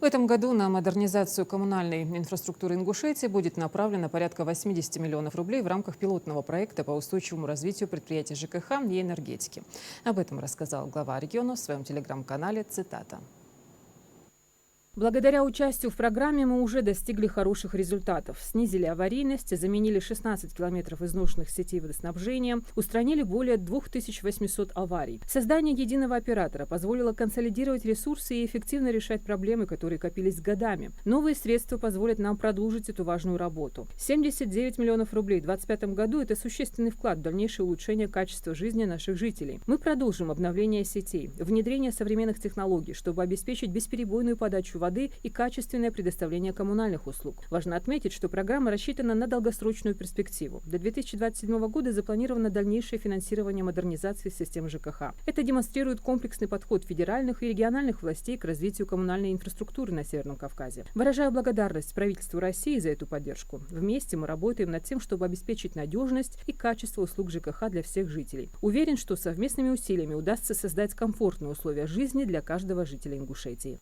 В этом году на модернизацию коммунальной инфраструктуры Ингушетии будет направлено порядка 80 миллионов рублей в рамках пилотного проекта по устойчивому развитию предприятий ЖКХ и энергетики. Об этом рассказал глава региона в своем телеграм-канале. Цитата. Благодаря участию в программе мы уже достигли хороших результатов. Снизили аварийность, заменили 16 километров изношенных сетей водоснабжения, устранили более 2800 аварий. Создание единого оператора позволило консолидировать ресурсы и эффективно решать проблемы, которые копились годами. Новые средства позволят нам продолжить эту важную работу. 79 миллионов рублей в 2025 году – это существенный вклад в дальнейшее улучшение качества жизни наших жителей. Мы продолжим обновление сетей, внедрение современных технологий, чтобы обеспечить бесперебойную подачу воды и качественное предоставление коммунальных услуг. Важно отметить, что программа рассчитана на долгосрочную перспективу. До 2027 года запланировано дальнейшее финансирование модернизации систем ЖКХ. Это демонстрирует комплексный подход федеральных и региональных властей к развитию коммунальной инфраструктуры на Северном Кавказе. Выражаю благодарность правительству России за эту поддержку. Вместе мы работаем над тем, чтобы обеспечить надежность и качество услуг ЖКХ для всех жителей. Уверен, что совместными усилиями удастся создать комфортные условия жизни для каждого жителя Ингушетии.